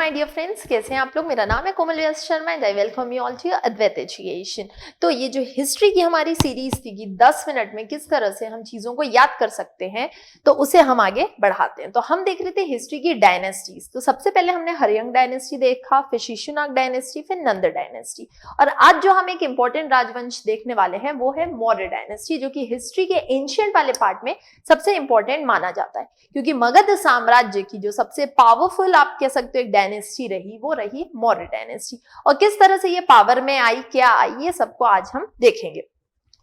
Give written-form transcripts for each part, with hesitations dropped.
My dear friends, कैसे हैं आप लोग। मेरा नाम है Komal Vyas Sharma and I welcome you all to Advait education. तो ये जो हिस्ट्री की हमारी सीरीज थी कि 10 मिनट में किस तरह से हम चीजों को याद कर सकते हैं, तो उसे हम आगे बढ़ाते हैं। तो हम देख रहे थे हिस्ट्री की डायनेस्टीज। तो सबसे पहले हमने हरियंग डायनेस्टी देखा, फिर शिशुनाग डायनेस्टी, फिर नंद डायनेस्टी। और आज जो हम एक इंपॉर्टेंट राजवंश देखने वाले हैं वो है मौर्य डायनेस्टी, जो कि हिस्ट्री के एंशिएंट वाले पार्ट में सबसे इंपॉर्टेंट माना जाता है, क्योंकि मगध साम्राज्य की जो सबसे पावरफुल आप कह सकते हो एक डायनेस्टी रही, वो रही मौर्य डायनेस्टी। और किस तरह से ये पावर में आई, क्या आई, ये सबको आज हम देखेंगे।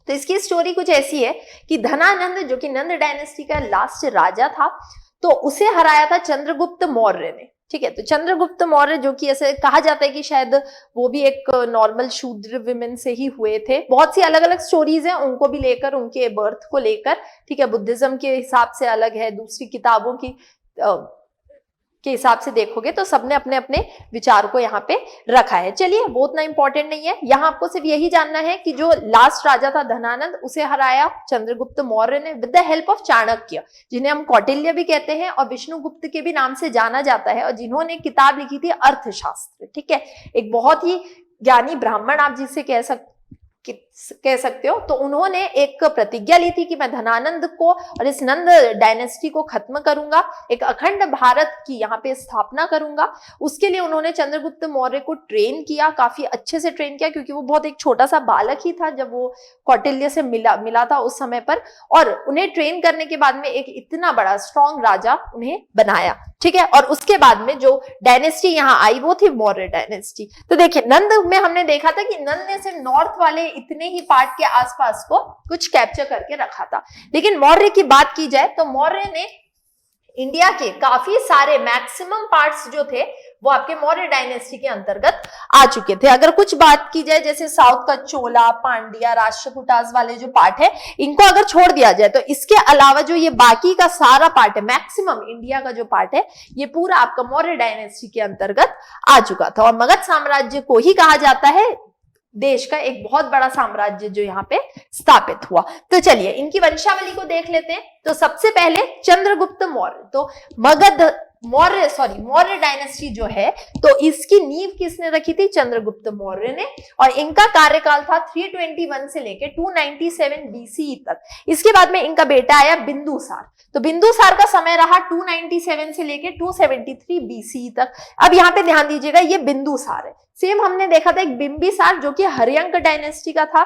तो इसकी स्टोरी कुछ ऐसी है कि धनानंद, जो कि नंद डायनेस्टी का लास्ट राजा था, तो उसे हराया था चंद्रगुप्त मौर्य ने। ठीक है, तो चंद्रगुप्त मौर्य, जो कि ऐसे कहा जाता है कि शायद वो भी एक नॉर्मल शूद्र विमेन से ही हुए थे। बहुत सी अलग अलग स्टोरीज हैं उनको भी लेकर, उनके बर्थ को लेकर। ठीक है, बुद्धिज्म के हिसाब से अलग है, दूसरी किताबों की के हिसाब से देखोगे तो सबने अपने अपने विचार को यहाँ पे रखा है। चलिए, वो उतना इंपॉर्टेंट नहीं है। यहाँ आपको सिर्फ यही जानना है कि जो लास्ट राजा था धनानंद, उसे हराया चंद्रगुप्त मौर्य ने with the help of Chanakya, जिन्हें हम कौटिल्य भी कहते हैं और विष्णुगुप्त के भी नाम से जाना जाता है, और जिन्होंने एक किताब लिखी थी अर्थशास्त्र। ठीक है, एक बहुत ही ज्ञानी ब्राह्मण आप जिसे कह सकते हो। तो उन्होंने एक प्रतिज्ञा ली थी कि मैं धनानंद को और इस नंद डायनेस्टी को खत्म करूंगा, एक अखंड भारत की यहाँ पे स्थापना करूंगा। उसके लिए उन्होंने चंद्रगुप्त मौर्य को ट्रेन किया, काफी अच्छे से ट्रेन किया, क्योंकि वो बहुत एक छोटा सा बालक ही था जब वो कौटिल्य से मिला था उस समय पर। और उन्हें ट्रेन करने के बाद में एक इतना बड़ा स्ट्रॉन्ग राजा उन्हें बनाया। ठीक है, और उसके बाद में जो डायनेस्टी यहाँ आई वो थी मौर्य डायनेस्टी। तो देखिए, नंद में हमने देखा था कि नंद ने सिर्फ नॉर्थ वाले इतने ही पार्ट के आसपास को कुछ कैप्चर करके रखा था। लेकिन मौर्य की बात की जाए तो मौर्य ने इंडिया के काफी सारे मैक्सिमम पार्ट्स जो थे वो आपके मौर्य डायनेस्टी के अंतर्गत आ चुके थे। अगर कुछ बात की जाए जैसे साउथ का चोला, पांड्या, राष्ट्रकूटास वाले जो पार्ट है, इनको अगर छोड़ दिया जाए तो इसके अलावा जो ये बाकी का सारा पार्ट है, मैक्सिमम इंडिया का जो पार्ट है, ये पूरा आपका मौर्य डायनेस्टी के अंतर्गत आ चुका था। और मगध साम्राज्य को ही कहा जाता है देश का एक बहुत बड़ा साम्राज्य जो यहाँ पे स्थापित हुआ। तो चलिए इनकी वंशावली को देख लेते हैं। तो सबसे पहले चंद्रगुप्त मौर्य, तो मौर्य डायनेस्टी जो है, तो इसकी नींव किसने रखी थी? चंद्रगुप्त मौर्य ने। और इनका कार्यकाल था 321 से लेके 297 BCE तक। इसके बाद में इनका बेटा आया बिंदुसार। तो बिंदुसार का समय रहा 297 से लेके 273 BCE तक। अब यहाँ पे ध्यान दीजिएगा, ये बिंदुसार है। सेम हमने देखा था एक बिंबिसार, जो कि हरियंक डायनेस्टी का था,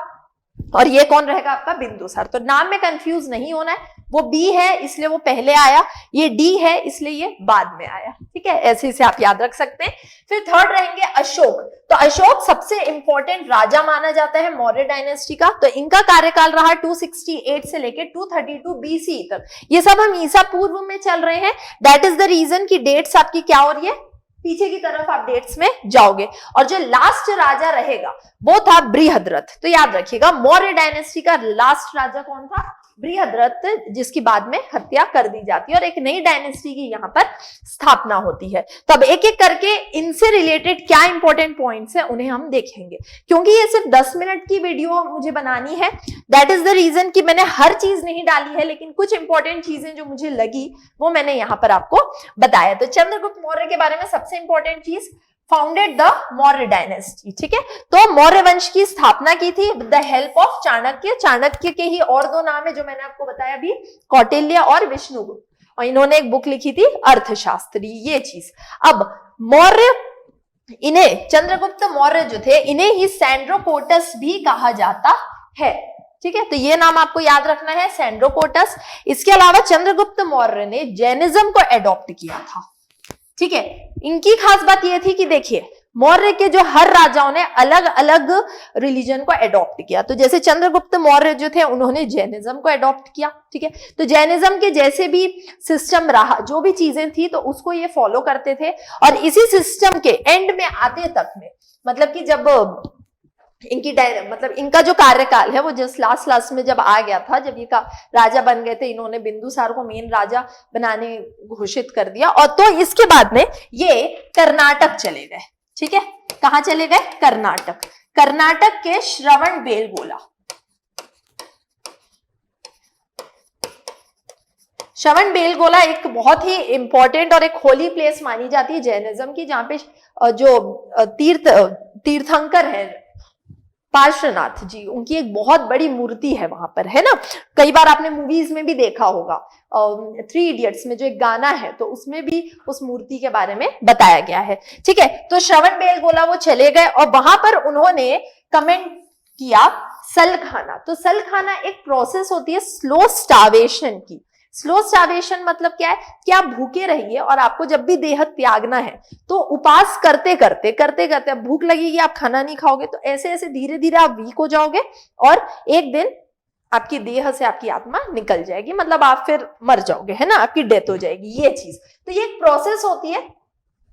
और ये कौन रहेगा आपका? बिंदुसार। तो नाम में कंफ्यूज नहीं होना है, वो बी है इसलिए वो पहले आया, ये डी है इसलिए ये बाद में आया। ठीक है, ऐसे इसे आप याद रख सकते हैं। फिर थर्ड रहेंगे अशोक। तो अशोक सबसे इंपॉर्टेंट राजा माना जाता है मौर्य डायनेस्टी का। तो इनका कार्यकाल रहा 268 से लेके 232 BCE तक। ये सब हम ईसा पूर्व में चल रहे हैं। दैट इज द रीजन की डेट्स आपकी क्या हो रही है, पीछे की तरफ आप डेट्स में जाओगे। और जो लास्ट राजा रहेगा वो था बृहद्रथ। तो याद रखिएगा, मौर्य डायनेस्टी का लास्ट राजा कौन था? बृहद्रथ, जिसकी बाद में हत्या कर दी जाती है और एक नई डायनेस्टी की यहाँ पर स्थापना होती है। तो अब एक एक करके इनसे रिलेटेड क्या इंपॉर्टेंट पॉइंट्स हैं उन्हें हम देखेंगे। क्योंकि ये सिर्फ 10 मिनट की वीडियो मुझे बनानी है, दैट इज द रीजन कि मैंने हर चीज नहीं डाली है, लेकिन कुछ इंपॉर्टेंट चीजें जो मुझे लगी वो मैंने यहाँ पर आपको बताया। तो चंद्रगुप्त मौर्य के बारे में सबसे इंपॉर्टेंट चीज, फाउंडेड द मौर्य डायनेस्टी। ठीक है, तो मौर्य वंश की स्थापना की थी with the help of Chanakya. Chanakya के ही और दो नाम है जो मैंने आपको बताया अभी, कौटिल्य और विष्णुगुप्त। और इन्होंने एक बुक लिखी थी अर्थशास्त्री, ये चीज। अब मौर्य, इन्हें चंद्रगुप्त मौर्य जो थे, इन्हें ही सैंड्रोकोटस भी कहा जाता है। ठीक है, तो ये नाम आपको याद रखना है, सैंड्रोकोटस। इसके अलावा चंद्रगुप्त मौर्य ने जैनिज्म को एडॉप्ट किया था। ठीक है, इनकी खास बात यह थी कि देखिए, मौर्य के जो हर राजाओं ने अलग अलग रिलीजन को एडॉप्ट किया। तो जैसे चंद्रगुप्त मौर्य जो थे, उन्होंने जैनिज्म को एडॉप्ट किया। ठीक है, तो जैनिज्म के जैसे भी सिस्टम रहा, जो भी चीजें थी, तो उसको ये फॉलो करते थे। और इसी सिस्टम के एंड में आते तक में, मतलब कि जब इनका जो कार्यकाल है वो जस्ट लास्ट में जब आ गया था, जब ये राजा बन गए थे, इन्होंने बिंदुसार को मेन राजा बनाने घोषित कर दिया। और तो इसके बाद में ये कर्नाटक चले गए। ठीक है, कहां चले गए? कर्नाटक। कर्नाटक के श्रवण बेलगोला, श्रवण बेलगोला एक बहुत ही इंपॉर्टेंट और एक होली प्लेस मानी जाती है जैनिज्म की, जहाँ पे जो तीर्थंकर है पार्श्वनाथ जी, उनकी एक बहुत बड़ी मूर्ति है वहां पर, है ना। कई बार आपने मूवीज में भी देखा होगा, 3 इडियट्स में जो एक गाना है तो उसमें भी उस मूर्ति के बारे में बताया गया है। ठीक है, तो श्रवण बेलगोला वो चले गए और वहां पर उन्होंने कमेंट किया सल खाना। तो सल खाना एक प्रोसेस होती है स्लो स्टार्वेशन की। स्लो स्टार्वेशन मतलब क्या है कि आप भूखे रहिए और आपको जब भी देह त्यागना है तो उपास करते करते अब भूख लगेगी, आप खाना नहीं खाओगे, तो ऐसे ऐसे धीरे धीरे आप वीक हो जाओगे और एक दिन आपकी देह से आपकी आत्मा निकल जाएगी, मतलब आप फिर मर जाओगे, है ना, आपकी डेथ हो जाएगी। ये चीज, तो ये एक प्रोसेस होती है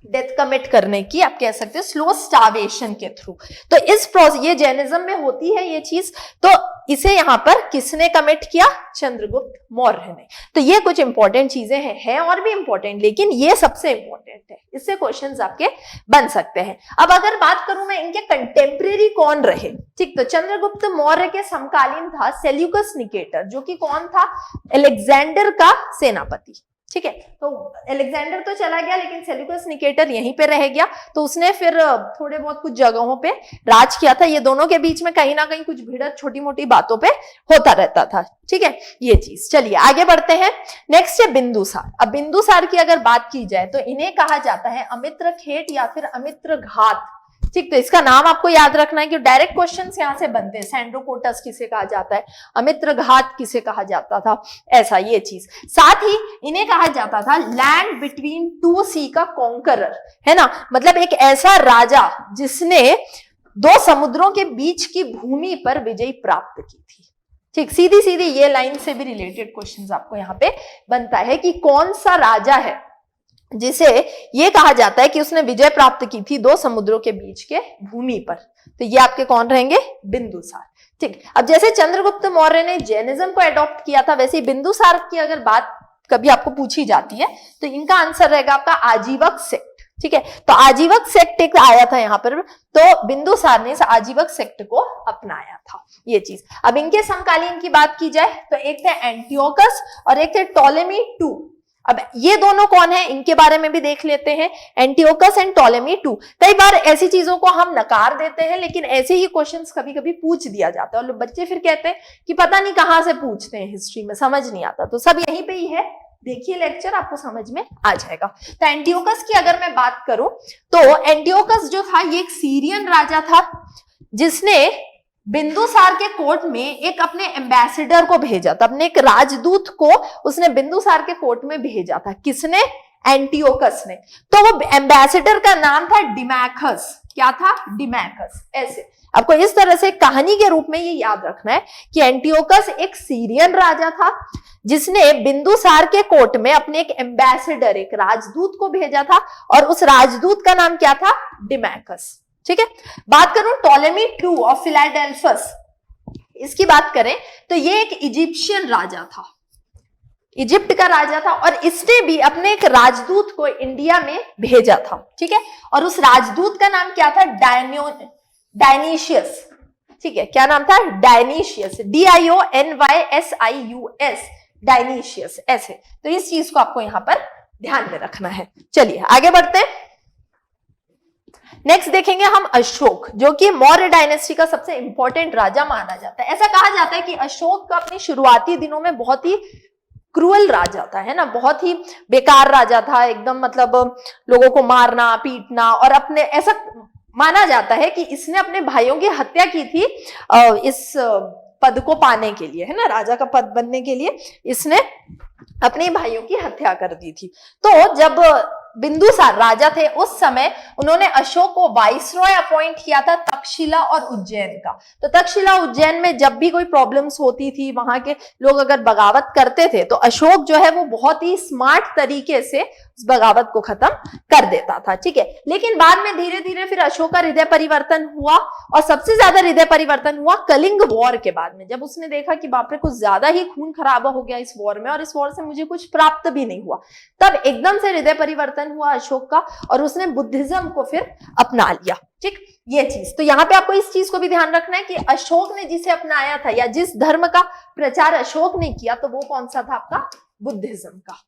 डेथ कमिट करने की, आप कह सकते हो स्लो स्टार्वेशन के थ्रू। तो इस प्रोसेस, ये जैनिज्म में होती है ये चीज, तो इसे यहां पर किसने कमिट किया? चंद्रगुप्त मौर्य ने। तो ये कुछ इंपॉर्टेंट चीजें हैं और भी इंपॉर्टेंट, लेकिन ये सबसे इंपॉर्टेंट है, इससे क्वेश्चंस आपके बन सकते हैं। अब अगर बात करूं मैं इनके कंटेम्प्रेरी कौन रहे, ठीक, तो चंद्रगुप्त मौर्य के समकालीन था सेल्यूकस निकेटर, जो कि कौन था? अलेक्जेंडर का सेनापति। ठीक है, तो अलेक्जेंडर तो चला गया लेकिन सेल्यूकस निकेटर यहीं पे रह गया, तो उसने फिर थोड़े बहुत कुछ जगहों पे राज किया था। ये दोनों के बीच में कहीं ना कहीं कुछ भिड़त छोटी मोटी बातों पे होता रहता था। ठीक है, ये चीज। चलिए आगे बढ़ते हैं। नेक्स्ट है बिंदुसार। अब बिंदुसार की अगर बात की जाए तो इन्हें कहा जाता है अमित्र खेट या फिर अमित्र घात। ठीक, तो इसका नाम आपको याद रखना है कि डायरेक्ट क्वेश्चंस यहां से बनते हैं। सैंड्रोकोटस किसे कहा जाता है, अमित्र घात किसे कहा जाता था, ऐसा ये चीज। साथ ही इन्हें कहा जाता था लैंड बिटवीन 2 सी का कॉन्करर, है ना, मतलब एक ऐसा राजा जिसने 2 समुद्रों के बीच की भूमि पर विजय प्राप्त की थी। ठीक, सीधी सीधी ये लाइन से भी रिलेटेड क्वेश्चंस आपको यहाँ पे बनता है कि कौन सा राजा है जिसे ये कहा जाता है कि उसने विजय प्राप्त की थी 2 समुद्रों के बीच के भूमि पर। तो ये आपके कौन रहेंगे? बिंदुसार। ठीक, अब जैसे चंद्रगुप्त मौर्य ने जैनिज्म को अडॉप्ट किया था, वैसे ही बिंदुसार की अगर बात कभी आपको पूछी जाती है तो इनका आंसर रहेगा आपका आजीवक सेक्ट। ठीक है, तो आजीवक सेक्ट एक आया था यहाँ पर, तो बिंदुसार ने इस आजीवक सेक्ट को अपनाया था, ये चीज। अब इनके समकालीन की बात की जाए तो एक थे एंटियोकस और एक थे टॉलेमी II। अब ये दोनों कौन है, इनके बारे में भी देख लेते हैं। Antiochus and Ptolemy II। कई बार ऐसी चीजों को हम नकार देते हैं, लेकिन ऐसे ही क्वेश्चंस कभी कभी पूछ दिया जाता है और बच्चे फिर कहते हैं कि पता नहीं कहां से पूछते हैं, हिस्ट्री में समझ नहीं आता। तो सब यहीं पे ही है, देखिए लेक्चर, आपको समझ में आ जाएगा। तो एंटियोकस की अगर मैं बात करूं तो एंटियोकस जो था ये एक सीरियन राजा था जिसने बिंदुसार के कोर्ट में एक अपने एम्बेसडर को भेजा था, अपने एक राजदूत को उसने बिंदुसार के कोर्ट में भेजा था। किसने? एंटियोकस ने। तो वो एम्बेसडर का नाम था डिमैकस। क्या था? डिमैकस। ऐसे आपको इस तरह से कहानी के रूप में ये याद रखना है कि एंटियोकस एक सीरियन राजा था जिसने बिंदुसार के कोर्ट में अपने एक एम्बेसडर, एक राजदूत को भेजा था और उस राजदूत का नाम क्या था? डिमैकस। ठीक है, बात करूं टॉलेमी II ऑफ फिलाडेल्फस, इसकी बात करें तो ये एक इजिप्शियन राजा था, इजिप्ट का राजा था, और इसने भी अपने एक राजदूत को इंडिया में भेजा था। ठीक है, और उस राजदूत का नाम क्या था? डायनीशियस। ठीक है, क्या नाम था? डायनीशियस, DIONYSIUS, डायनीशियस। ऐसे, तो इस चीज को आपको यहां पर ध्यान में रखना है। चलिए आगे बढ़ते हैं। नेक्स्ट देखेंगे हम अशोक, जो कि मौर्य डायनेस्टी का सबसे इंपॉर्टेंट राजा माना जाता है। ऐसा कहा जाता है कि अशोक का अपने शुरुआती दिनों में बहुत ही क्रूअल राजा था, है ना, बहुत ही बेकार राजा था, एकदम मतलब लोगों को मारना पीटना, और अपने ऐसा माना जाता है कि इसने अपने भाइयों की हत्या की थी इस पद को पाने के लिए, है ना, राजा का पद बनने के लिए इसने अपने भाइयों की हत्या कर दी थी। तो जब बिंदुसार राजा थे उस समय उन्होंने अशोक को वाइसरॉय अपॉइंट किया था तक्षशिला और उज्जैन का। तो तक्षशिला उज्जैन में जब भी कोई प्रॉब्लम्स होती थी, वहां के लोग अगर बगावत करते थे, तो अशोक जो है वो बहुत ही स्मार्ट तरीके से उस बगावत को खत्म कर देता था। ठीक है, लेकिन बाद में धीरे धीरे फिर अशोक का हृदय परिवर्तन हुआ, और सबसे ज्यादा हृदय परिवर्तन हुआ कलिंग वॉर के बाद में, जब उसने देखा कि बाप रे कुछ ज्यादा ही खून खराबा हो गया इस वॉर में, और इस वॉर से मुझे कुछ प्राप्त भी नहीं हुआ। तब एकदम से हृदय परिवर्तन हुआ अशोक का, और उसने बुद्धिज्म को फिर अपना लिया। ठीक, ये चीज, तो यहाँ पे आपको इस चीज को भी ध्यान रखना है कि अशोक ने जिसे अपनाया था या जिस धर्म का प्रचार अशोक ने किया, तो वो कौन सा था? आपका बुद्धिज्म का,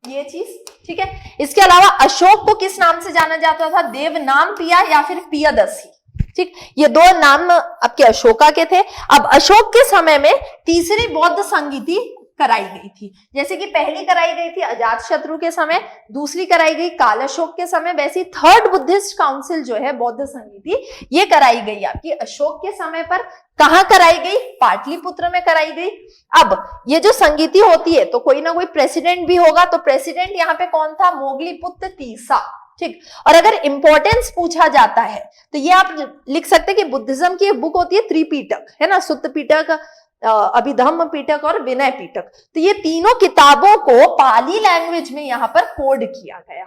ये चीज, ठीक है। इसके अलावा अशोक को किस नाम से जाना जाता था? देवनाम पिया या फिर पियदसी, ठीक। ये दो नाम आपके अशोका के थे। अब अशोक के समय में तीसरी बौद्ध संगीति कराई गई थी। जैसे कि पहली कराई गई थी अजातशत्रु के समय, दूसरी कराई गई काल अशोक के समय, वैसी थर्ड बुद्धिस्ट काउंसिल जो है बौद्ध संगीति, ये कराई गई आपकी अशोक के समय पर। कहां कराई गई? पाटलिपुत्र में कराई गई। अब ये जो संगीति होती है तो कोई ना कोई प्रेसिडेंट भी होगा, तो प्रेसिडेंट यहाँ पे कौन था? मोगलीपुत्र तीसा, ठीक। और अगर इंपॉर्टेंस पूछा जाता है तो ये आप लिख सकते हैं कि बुद्धिज्म की एक बुक होती है त्रिपिटक, है ना, सुत्त पिटक, अभिधम्म पिटक और विनय पिटक। तो ये तीनों किताबों को पाली लैंग्वेज में यहाँ पर कोड किया गया,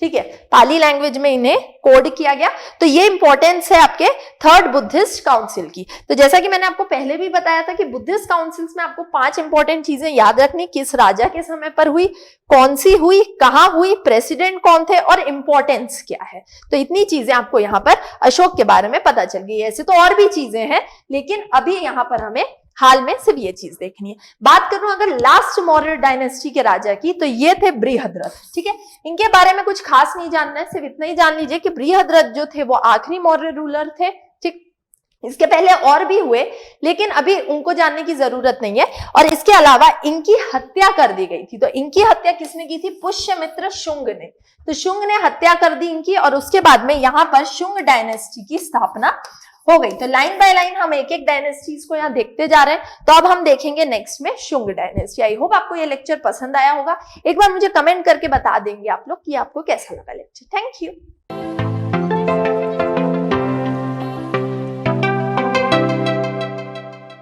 ठीक है, पाली लैंग्वेज में इन्हें कोड किया गया। तो ये इंपॉर्टेंस है आपके थर्ड बुद्धिस्ट काउंसिल की। तो जैसा कि मैंने आपको पहले भी बताया था कि बुद्धिस्ट काउंसिल्स में आपको 5 इंपॉर्टेंट चीजें याद रखनी, किस राजा के समय पर हुई, कौन सी हुई, कहां हुई, प्रेसिडेंट कौन थे और इंपॉर्टेंस क्या है। तो इतनी चीजें आपको यहाँ पर अशोक के बारे में पता चल गई। ऐसे तो और भी चीजें हैं, लेकिन अभी यहाँ पर हमें हाल में सिर्फ ये चीज देखनी है। बात करूं अगर लास्ट मौर्य डायनेस्टी के राजा की, तो ये थे बृहद्रथ, ठीक है। इनके बारे में कुछ खास नहीं जानना है, सिर्फ इतना ही जान लीजिए कि बृहद्रथ जो थे वो आखिरी मौर्य रूलर थे, ठीक। इसके पहले और भी हुए, लेकिन अभी उनको जानने की जरूरत नहीं है। और इसके अलावा इनकी हत्या कर दी गई थी। तो इनकी हत्या किसने की थी? पुष्यमित्र शुंग ने। तो शुंग ने हत्या कर दी इनकी, और उसके बाद में यहाँ पर शुंग डायनेस्टी की स्थापना हो गई। तो लाइन बाय लाइन हम एक एक डायनेस्टीज को यहाँ देखते जा रहे हैं। तो अब हम देखेंगे नेक्स्ट में शुंग डायनेस्टी। आई होप आपको ये लेक्चर पसंद आया होगा। एक बार मुझे कमेंट करके बता देंगे आप लोग कि आपको कैसा लगा लेक्चर। Thank you.